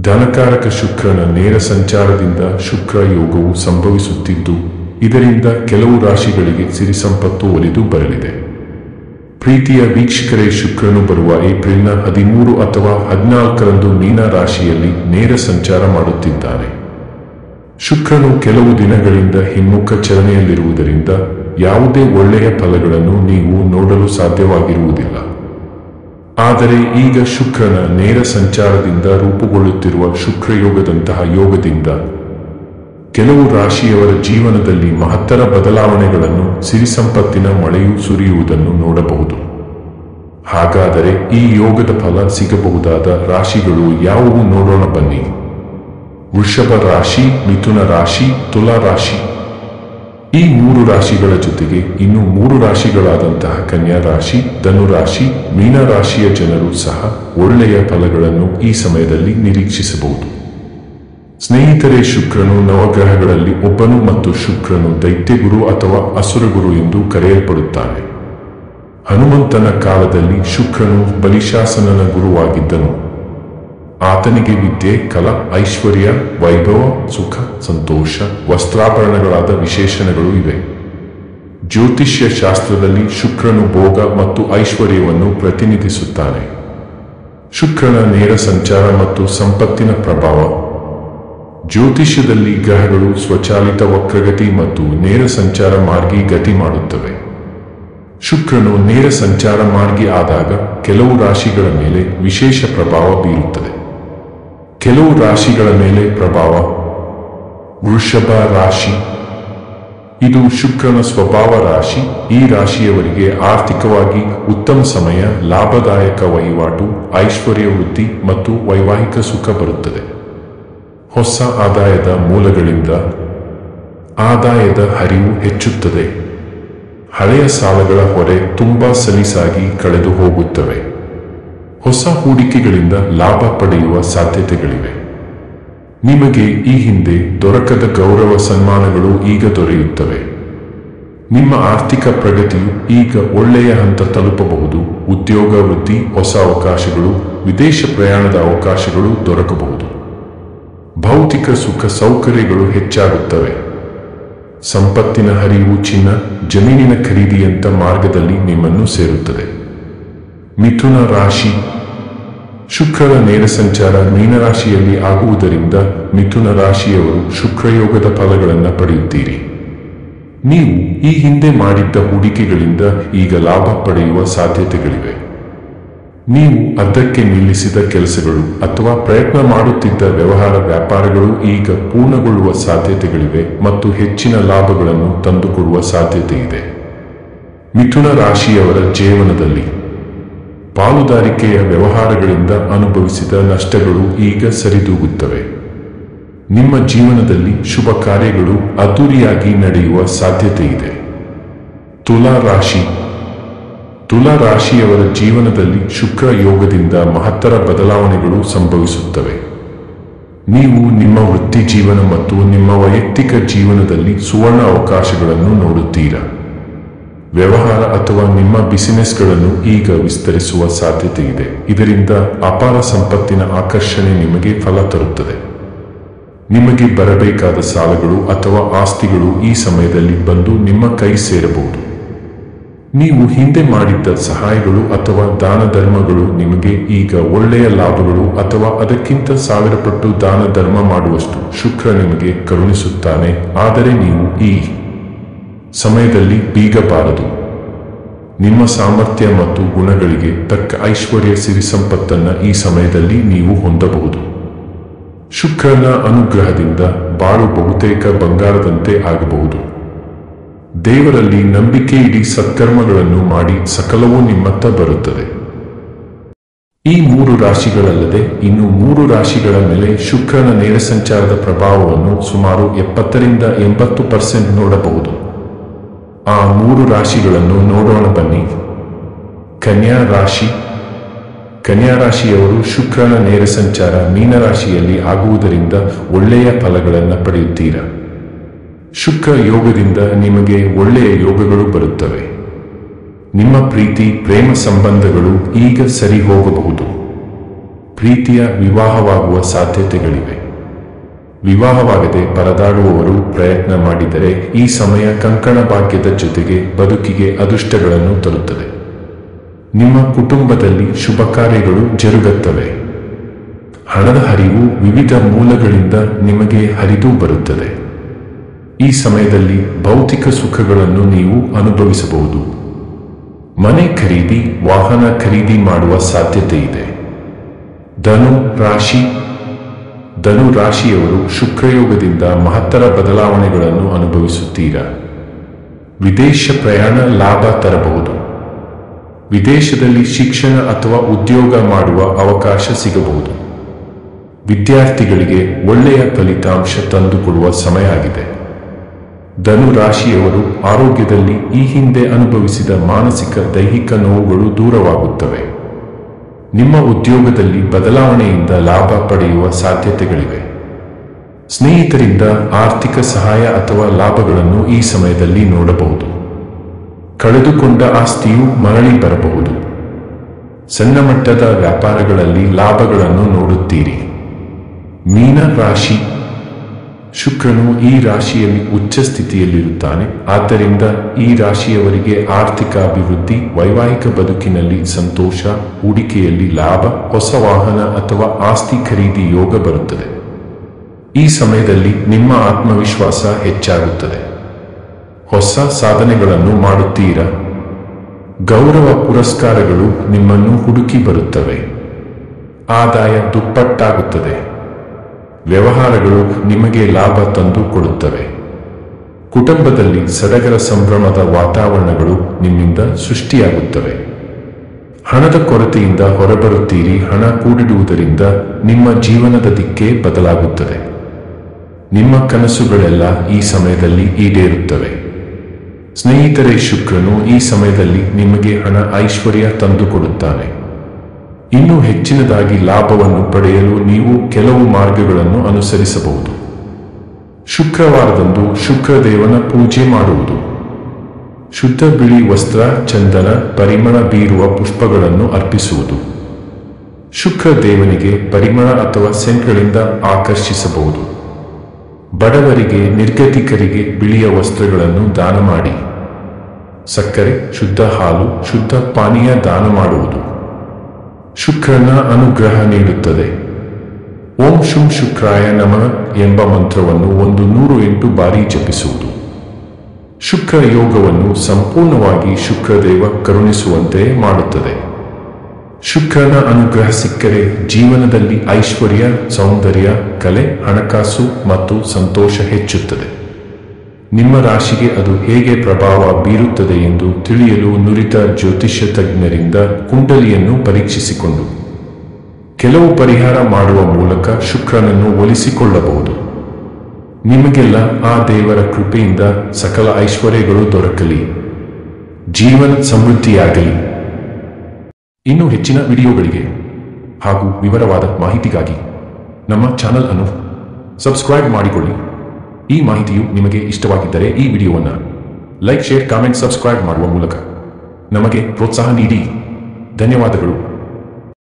ಧನಕಾರಕ ಶುಕ್ರನ ನೇರ ಸಂಚಾರದಿಂದ ಶುಕ್ರ ಯೋಗವು ಸಂಭವಿಸುತ್ತಿದ್ದು, ಇದರಿಂದ ಕೆಲವು ರಾಶಿಗಳಿಗೆ ಸಿರಿ ಸಂಪತ್ತು ಒಲಿದು ಬರಲಿದೆ. ಪ್ರೀತಿಯ ವೀಕ್ಷಕರೇ, ಶುಕ್ರನು ಬರುವ ಏಪ್ರಿಲ್ನ 13 ಅಥವಾ 14ರಂದು ಮೀನ ರಾಶಿಯಲ್ಲಿ ನೇರ ಸಂಚಾರ ಮಾಡುತ್ತಿದ್ದಾನೆ. ಶುಕ್ರನು ಕೆಲವು ದಿನಗಳಿಂದ ಹಿಮ್ಮುಖ ಚಲನೆಯಲ್ಲಿರುವುದರಿಂದ ಯಾವುದೇ ಒಳ್ಳೆಯ ಫಲಗಳನ್ನು ನೀವು ನೋಡಲು ಸಾಧ್ಯವಾಗಿರುವುದಿಲ್ಲ. ಆದರೆ ಈಗ ಶುಕ್ರನ ನೇರ ಸಂಚಾರದಿಂದ ರೂಪುಗೊಳ್ಳುತ್ತಿರುವ ಶುಕ್ರಯೋಗದಂತಹ ಯೋಗದಿಂದ ಕೆಲವು ರಾಶಿಯವರ ಜೀವನದಲ್ಲಿ ಮಹತ್ತರ ಬದಲಾವಣೆಗಳನ್ನು, ಸಿರಿ ಸಂಪತ್ತಿನ ಮಳೆಯು ಸುರಿಯುವುದನ್ನು ನೋಡಬಹುದು. ಹಾಗಾದರೆ ಈ ಯೋಗದ ಫಲ ಸಿಗಬಹುದಾದ ರಾಶಿಗಳು ಯಾವುವು ನೋಡೋಣ ಬನ್ನಿ. ವೃಷಭ ರಾಶಿ, ಮಿಥುನ ರಾಶಿ, ತುಲಾ ರಾಶಿ. ಈ 3 ರಾಶಿಗಳ ಜೊತೆಗೆ ಇನ್ನು 3 ರಾಶಿಗಳಾದಂತಹ ಕನ್ಯಾ ರಾಶಿ, ಧನು ರಾಶಿ, ಮೀನ ರಾಶಿಯ ಜನರು ಸಹ ಒಳ್ಳೆಯ ಫಲಗಳನ್ನು ಈ ಸಮಯದಲ್ಲಿ ನಿರೀಕ್ಷಿಸಬಹುದು. ಸ್ನೇಹಿತರೆ, ಶುಕ್ರನು ನವಗ್ರಹಗಳಲ್ಲಿ ಒಬ್ಬನು ಮತ್ತು ಶುಕ್ರನು ದೈತ್ಯಗುರು ಅಥವಾ ಅಸುರಗುರು ಎಂದು ಕರೆಯಲ್ಪಡುತ್ತಾನೆ. ಹನುಮಂತನ ಕಾಲದಲ್ಲಿ ಶುಕ್ರನು ಬಲಿಶಾಸನನ ಗುರುವಾಗಿದ್ದನು. ಆತನಿಗೆ ವಿದ್ಯೆ, ಕಲಾ, ಐಶ್ವರ್ಯ, ವೈಭವ, ಸುಖ, ಸಂತೋಷ, ವಸ್ತ್ರಾಭರಣಗಳಾದ ವಿಶೇಷಣಗಳು ಇವೆ. ಜ್ಯೋತಿಷ್ಯ ಶಾಸ್ತ್ರದಲ್ಲಿ ಶುಕ್ರನು ಭೋಗ ಮತ್ತು ಐಶ್ವರ್ಯವನ್ನು ಪ್ರತಿನಿಧಿಸುತ್ತಾನೆ. ಶುಕ್ರನ ನೇರ ಸಂಚಾರ ಮತ್ತು ಸಂಪತ್ತಿನ ಪ್ರಭಾವ. ಜ್ಯೋತಿಷ್ಯದಲ್ಲಿ ಗ್ರಹಗಳು ಸ್ವಚಾಲಿತ ವಕ್ರಗತಿ ಮತ್ತು ನೇರ ಸಂಚಾರ ಮಾರ್ಗಿ ಗತಿ ಮಾಡುತ್ತವೆ. ಶುಕ್ರನು ನೇರ ಸಂಚಾರ ಮಾರ್ಗಿ ಆದಾಗ ಕೆಲವು ರಾಶಿಗಳ ಮೇಲೆ ವಿಶೇಷ ಪ್ರಭಾವ ಬೀರುತ್ತದೆ. ಕೆಲವು ರಾಶಿಗಳ ಮೇಲೆ ಪ್ರಭಾವ. ವೃಷಭ ರಾಶಿ, ಇದು ಶುಕ್ರನ ಸ್ವಭಾವ ರಾಶಿ. ಈ ರಾಶಿಯವರಿಗೆ ಆರ್ಥಿಕವಾಗಿ ಉತ್ತಮ ಸಮಯ, ಲಾಭದಾಯಕ ವಹಿವಾಟು, ಐಶ್ವರ್ಯ ವೃದ್ಧಿ ಮತ್ತು ವೈವಾಹಿಕ ಸುಖ ಬರುತ್ತದೆ. ಹೊಸ ಆದಾಯದ ಮೂಲಗಳಿಂದ ಆದಾಯದ ಹರಿವು ಹೆಚ್ಚುತ್ತದೆ. ಹಳೆಯ ಸಾಲಗಳ ಹೊರೆ ತುಂಬಾ ಸಲೀಸಾಗಿ ಕಳೆದು ಹೋಗುತ್ತವೆ. ಹೊಸ ಹೂಡಿಕೆಗಳಿಂದ ಲಾಭ ಪಡೆಯುವ ಸಾಧ್ಯತೆಗಳಿವೆ. ನಿಮಗೆ ಈ ಹಿಂದೆ ದೊರಕದ ಗೌರವ ಸನ್ಮಾನಗಳು ಈಗ ದೊರೆಯುತ್ತವೆ. ನಿಮ್ಮ ಆರ್ಥಿಕ ಪ್ರಗತಿಯು ಈಗ ಒಳ್ಳೆಯ ಹಂತ ತಲುಪಬಹುದು. ಉದ್ಯೋಗ ವೃದ್ಧಿ, ಹೊಸ ಅವಕಾಶಗಳು, ವಿದೇಶ ಪ್ರಯಾಣದ ಅವಕಾಶಗಳು ದೊರಕಬಹುದು. ಭೌತಿಕ ಸುಖ ಸೌಕರ್ಯಗಳು ಹೆಚ್ಚಾಗುತ್ತವೆ. ಸಂಪತ್ತಿನ ಹರಿವು, ಚಿನ್ನ, ಜಮೀನಿನ ಖರೀದಿಯಂಥ ಮಾರ್ಗದಲ್ಲಿ ನಿಮ್ಮನ್ನು ಸೇರುತ್ತದೆ. ಮಿಥುನ ರಾಶಿ, ಶುಕ್ರನ ನೇರ ಸಂಚಾರ ಮೀನರಾಶಿಯಲ್ಲಿ ಆಗುವುದರಿಂದ ಮಿಥುನ ರಾಶಿಯವರು ಶುಕ್ರಯೋಗದ ಫಲಗಳನ್ನು ಪಡೆಯುತ್ತೀರಿ. ನೀವು ಈ ಹಿಂದೆ ಮಾಡಿದ್ದ ಹೂಡಿಕೆಗಳಿಂದ ಈಗ ಲಾಭ ಪಡೆಯುವ ಸಾಧ್ಯತೆಗಳಿವೆ. ನೀವು ಅರ್ಧಕ್ಕೆ ನಿಲ್ಲಿಸಿದ ಕೆಲಸಗಳು ಅಥವಾ ಪ್ರಯತ್ನ ಮಾಡುತ್ತಿದ್ದ ವ್ಯವಹಾರ ವ್ಯಾಪಾರಗಳು ಈಗ ಪೂರ್ಣಗೊಳ್ಳುವ ಸಾಧ್ಯತೆಗಳಿವೆ ಮತ್ತು ಹೆಚ್ಚಿನ ಲಾಭಗಳನ್ನು ತಂದುಕೊಡುವ ಸಾಧ್ಯತೆ ಇದೆ. ಮಿಥುನ ರಾಶಿಯವರ ಜೀವನದಲ್ಲಿ ಪಾಲುದಾರಿಕೆಯ ವ್ಯವಹಾರಗಳಿಂದ ಅನುಭವಿಸಿದ ನಷ್ಟಗಳು ಈಗ ಸರಿದೂಗುತ್ತವೆ. ನಿಮ್ಮ ಜೀವನದಲ್ಲಿ ಶುಭ ಕಾರ್ಯಗಳು ಅದ್ದೂರಿಯಾಗಿ ನಡೆಯುವ ಸಾಧ್ಯತೆ ಇದೆ. ತುಲಾ ರಾಶಿ, ತುಲಾ ರಾಶಿಯವರ ಜೀವನದಲ್ಲಿ ಶುಕ್ರ ಯೋಗದಿಂದ ಮಹತ್ತರ ಬದಲಾವಣೆಗಳು ಸಂಭವಿಸುತ್ತವೆ. ನೀವು ನಿಮ್ಮ ವೃತ್ತಿ ಜೀವನ ಮತ್ತು ನಿಮ್ಮ ವೈಯಕ್ತಿಕ ಜೀವನದಲ್ಲಿ ಸುವರ್ಣ ಅವಕಾಶಗಳನ್ನು ನೋಡುತ್ತೀರಾ. ವ್ಯವಹಾರ ಅಥವಾ ನಿಮ್ಮ ಬಿಸಿನೆಸ್ಗಳನ್ನು ಈಗ ವಿಸ್ತರಿಸುವ ಸಾಧ್ಯತೆ ಇದೆ. ಇದರಿಂದ ಅಪಾರ ಸಂಪತ್ತಿನ ಆಕರ್ಷಣೆ ನಿಮಗೆ ಫಲ ತರುತ್ತದೆ. ನಿಮಗೆ ಬರಬೇಕಾದ ಸಾಲಗಳು ಅಥವಾ ಆಸ್ತಿಗಳು ಈ ಸಮಯದಲ್ಲಿ ಬಂದು ನಿಮ್ಮ ಕೈ ಸೇರಬಹುದು. ನೀವು ಹಿಂದೆ ಮಾಡಿದ್ದ ಸಹಾಯಗಳು ಅಥವಾ ದಾನ ಧರ್ಮಗಳು ನಿಮಗೆ ಈಗ ಒಳ್ಳೆಯ ಲಾಭಗಳು ಅಥವಾ ಅದಕ್ಕಿಂತ 1000 ಪಟ್ಟು ದಾನ ಧರ್ಮ ಮಾಡುವಷ್ಟು ಶುಕ್ರ ನಿಮಗೆ ಕರುಣಿಸುತ್ತಾನೆ. ಆದರೆ ನೀವು ಈ ಸಮಯದಲ್ಲಿ ಬೀಗಬಾರದು. ನಿಮ್ಮ ಸಾಮರ್ಥ್ಯ ಮತ್ತು ಗುಣಗಳಿಗೆ ತಕ್ಕ ಐಶ್ವರ್ಯ, ಸಿರಿ ಸಂಪತ್ತನ್ನು ಈ ಸಮಯದಲ್ಲಿ ನೀವು ಹೊಂದಬಹುದು. ಶುಕ್ರನ ಅನುಗ್ರಹದಿಂದ ಬಾಳು ಬಹುತೇಕ ಬಂಗಾರದಂತೆ ಆಗಬಹುದು. ದೇವರಲ್ಲಿ ನಂಬಿಕೆ ಇಡಿ, ಸತ್ಕರ್ಮಗಳನ್ನು ಮಾಡಿ, ಸಕಲವೂ ನಿಮ್ಮತ್ತ ಬರುತ್ತದೆ. ಈ 3 ರಾಶಿಗಳಲ್ಲದೆ ಇನ್ನು 3 ರಾಶಿಗಳ ಮೇಲೆ ಶುಕ್ರನ ನೇರ ಸಂಚಾರದ ಪ್ರಭಾವವನ್ನು ಸುಮಾರು 70ರಿಂದ 80% ನೋಡಬಹುದು. ಆ 3 ರಾಶಿಗಳನ್ನು ನೋಡೋಣ ಬನ್ನಿ. ಕನ್ಯಾ ರಾಶಿ, ಕನ್ಯಾ ರಾಶಿಯವರು ಶುಕ್ರನ ನೇರ ಸಂಚಾರ ಮೀನರಾಶಿಯಲ್ಲಿ ಆಗುವುದರಿಂದ ಒಳ್ಳೆಯ ಫಲಗಳನ್ನು ಪಡೆಯುತ್ತೀರಾ. ಶುಕ್ರ ಯೋಗದಿಂದ ನಿಮಗೆ ಒಳ್ಳೆಯ ಯೋಗಗಳು ಬರುತ್ತವೆ. ನಿಮ್ಮ ಪ್ರೀತಿ, ಪ್ರೇಮ ಸಂಬಂಧಗಳು ಈಗ ಸರಿ ಹೋಗಬಹುದು. ಪ್ರೀತಿಯ ವಿವಾಹವಾಗುವ ಸಾಧ್ಯತೆಗಳಿವೆ. ವಿವಾಹವಾಗದೆ ಪರದಾಡುವವರು ಪ್ರಯತ್ನ ಮಾಡಿದರೆ ಈ ಸಮಯ ಕಂಕಣ ಭಾಗ್ಯದ ಜೊತೆಗೆ ಬದುಕಿಗೆ ಅದೃಷ್ಟಗಳನ್ನು ತರುತ್ತದೆ. ನಿಮ್ಮ ಕುಟುಂಬದಲ್ಲಿ ಶುಭ ಕಾರ್ಯಗಳು ಜರುಗುತ್ತವೆ. ಹಣದ ಹರಿವು ವಿವಿಧ ಮೂಲಗಳಿಂದ ನಿಮಗೆ ಹರಿದು ಬರುತ್ತದೆ. ಈ ಸಮಯದಲ್ಲಿ ಭೌತಿಕ ಸುಖಗಳನ್ನು ನೀವು ಅನುಭವಿಸಬಹುದು. ಮನೆ ಖರೀದಿ, ವಾಹನ ಖರೀದಿ ಮಾಡುವ ಸಾಧ್ಯತೆ ಇದೆ. ಧನು ರಾಶಿಯವರು ಶುಕ್ರಯೋಗದಿಂದ ಮಹತ್ತರ ಬದಲಾವಣೆಗಳನ್ನು ಅನುಭವಿಸುತ್ತೀರಾ. ವಿದೇಶ ಪ್ರಯಾಣ ಲಾಭ ತರಬಹುದು. ವಿದೇಶದಲ್ಲಿ ಶಿಕ್ಷಣ ಅಥವಾ ಉದ್ಯೋಗ ಮಾಡುವ ಅವಕಾಶ ಸಿಗಬಹುದು. ವಿದ್ಯಾರ್ಥಿಗಳಿಗೆ ಒಳ್ಳೆಯ ಫಲಿತಾಂಶ ತಂದುಕೊಡುವ ಸಮಯ ಆಗಿದೆ. ಧನು ರಾಶಿಯವರು ಆರೋಗ್ಯದಲ್ಲಿ ಈ ಹಿಂದೆ ಅನುಭವಿಸಿದ ಮಾನಸಿಕ ದೈಹಿಕ ನೋವುಗಳು ದೂರವಾಗುತ್ತವೆ. ನಿಮ್ಮ ಉದ್ಯೋಗದಲ್ಲಿ ಬದಲಾವಣೆಯಿಂದ ಲಾಭ ಪಡೆಯುವ ಸಾಧ್ಯತೆಗಳಿವೆ. ಸ್ನೇಹಿತರಿಂದ ಆರ್ಥಿಕ ಸಹಾಯ ಅಥವಾ ಲಾಭಗಳನ್ನು ಈ ಸಮಯದಲ್ಲಿ ನೋಡಬಹುದು. ಕಳೆದುಕೊಂಡ ಆಸ್ತಿಯು ಮರಳಿ ಬರಬಹುದು. ಸಣ್ಣ ಮಟ್ಟದ ವ್ಯಾಪಾರಗಳಲ್ಲಿ ಲಾಭಗಳನ್ನು ನೋಡುತ್ತೀರಿ. ಮೀನ ರಾಶಿ. ಶುಕ್ರನು ಈ ರಾಶಿಯಲ್ಲಿ ಉಚ್ಚ ಸ್ಥಿತಿಯಲ್ಲಿರುತ್ತಾನೆ. ಆದ್ದರಿಂದ ಈ ರಾಶಿಯವರಿಗೆ ಆರ್ಥಿಕ ಅಭಿವೃದ್ಧಿ, ವೈವಾಹಿಕ ಬದುಕಿನಲ್ಲಿ ಸಂತೋಷ, ಹೂಡಿಕೆಯಲ್ಲಿ ಲಾಭ, ಹೊಸ ವಾಹನ ಅಥವಾ ಆಸ್ತಿ ಖರೀದಿ ಯೋಗ ಬರುತ್ತದೆ. ಈ ಸಮಯದಲ್ಲಿ ನಿಮ್ಮ ಆತ್ಮವಿಶ್ವಾಸ ಹೆಚ್ಚಾಗುತ್ತದೆ. ಹೊಸ ಸಾಧನೆಗಳನ್ನು ಮಾಡುತ್ತೀರಾ. ಗೌರವ ಪುರಸ್ಕಾರಗಳು ನಿಮ್ಮನ್ನು ಹುಡುಕಿ ಬರುತ್ತವೆ. ಆದಾಯ ದುಪ್ಪಟ್ಟಾಗುತ್ತದೆ. ವ್ಯವಹಾರಗಳು ನಿಮಗೆ ಲಾಭ ತಂದು ಕೊಡುತ್ತವೆ. ಕುಟುಂಬದಲ್ಲಿ ಸಡಗರ ಸಂಭ್ರಮದ ವಾತಾವರಣಗಳು ನಿಮ್ಮಿಂದ ಸೃಷ್ಟಿಯಾಗುತ್ತವೆ. ಹಣದ ಕೊರತೆಯಿಂದ ಹೊರಬರುತ್ತೀರಿ. ಹಣ ಕೂಡಿಡುವುದರಿಂದ ನಿಮ್ಮ ಜೀವನದ ದಿಕ್ಕೇ ಬದಲಾಗುತ್ತದೆ. ನಿಮ್ಮ ಕನಸುಗಳೆಲ್ಲ ಈ ಸಮಯದಲ್ಲಿ ಈಡೇರುತ್ತವೆ. ಸ್ನೇಹಿತರೆ, ಶುಕ್ರನು ಈ ಸಮಯದಲ್ಲಿ ನಿಮಗೆ ಹಣ, ಐಶ್ವರ್ಯ ತಂದುಕೊಡುತ್ತಾನೆ. ಇನ್ನೂ ಹೆಚ್ಚಿನದಾಗಿ ಲಾಭವನ್ನು ಪಡೆಯಲು ನೀವು ಕೆಲವು ಮಾರ್ಗಗಳನ್ನು ಅನುಸರಿಸಬಹುದು. ಶುಕ್ರವಾರದಂದು ಶುಕ್ರದೇವನ ಪೂಜೆ ಮಾಡುವುದು. ಶುದ್ಧ ಬಿಳಿ ವಸ್ತ್ರ, ಚಂದನ, ಪರಿಮಳ ಬೀರುವ ಪುಷ್ಪಗಳನ್ನು ಅರ್ಪಿಸುವುದು. ಶುಕ್ರದೇವನಿಗೆ ಪರಿಮಳ ಅಥವಾ ಸೆಂಟ್ಗಳಿಂದ ಆಕರ್ಷಿಸಬಹುದು. ಬಡವರಿಗೆ, ನಿರ್ಗತಿಕರಿಗೆ ಬಿಳಿಯ ವಸ್ತ್ರಗಳನ್ನು ದಾನ ಮಾಡಿ. ಸಕ್ಕರೆ, ಶುದ್ಧ ಹಾಲು, ಶುದ್ಧ ಪಾನೀಯ ದಾನ ಮಾಡುವುದು ಶುಕ್ರನ ಅನುಗ್ರಹ ನೀಡುತ್ತದೆ. ಓಂ ಶುಂ ಶುಕ್ರಾಯ ನಮಃ ಎಂಬ ಮಂತ್ರವನ್ನು 108 ಬಾರಿ ಜಪಿಸುವುದು ಶುಕ್ರ ಯೋಗವನ್ನು ಸಂಪೂರ್ಣವಾಗಿ ಶುಕ್ರದೇವ ಕರುಣಿಸುವಂತೆ ಮಾಡುತ್ತದೆ. ಶುಕ್ರನ ಅನುಗ್ರಹ ಸಿಕ್ಕರೆ ಜೀವನದಲ್ಲಿ ಐಶ್ವರ್ಯ, ಸೌಂದರ್ಯ, ಕಲೆ, ಹಣಕಾಸು ಮತ್ತು ಸಂತೋಷ ಹೆಚ್ಚುತ್ತದೆ. ನಿಮ್ಮ ರಾಶಿಗೆ ಅದು ಹೇಗೆ ಪ್ರಭಾವ ಬೀರುತ್ತದೆ ಎಂದು ತಿಳಿಯಲು ನುರಿತ ಜ್ಯೋತಿಷ್ಯ ತಜ್ಞರಿಂದ ಕುಂಡಲಿಯನ್ನು ಪರೀಕ್ಷಿಸಿಕೊಂಡು ಕೆಲವು ಪರಿಹಾರ ಮಾಡುವ ಮೂಲಕ ಶುಕ್ರನನ್ನು ಒಲಿಸಿಕೊಳ್ಳಬಹುದು. ನಿಮಗೆಲ್ಲ ಆ ದೇವರ ಕೃಪೆಯಿಂದ ಸಕಲ ಐಶ್ವರ್ಯಗಳು ದೊರಕಲಿ. ಜೀವನ ಸಮೃದ್ಧಿಯಾಗಲಿ. ಇನ್ನೂ ಹೆಚ್ಚಿನ ವಿಡಿಯೋಗಳಿಗೆ ಹಾಗೂ ವಿವರವಾದ ಮಾಹಿತಿಗಾಗಿ ನಮ್ಮ ಚಾನಲ್ ಅನ್ನು ಸಬ್ಸ್ಕ್ರೈಬ್ ಮಾಡಿಕೊಳ್ಳಿ. ಈ ಮಾಹಿತಿಯು ನಿಮಗೆ ಇಷ್ಟವಾಗಿದ್ದರೆ ಈ ವಿಡಿಯೋವನ್ನು ಲೈಕ್, ಶೇರ್, ಕಾಮೆಂಟ್, ಸಬ್ಸ್ಕ್ರೈಬ್ ಮಾಡುವ ಮೂಲಕ ನಮಗೆ ಪ್ರೋತ್ಸಾಹ ನೀಡಿ. ಧನ್ಯವಾದಗಳು.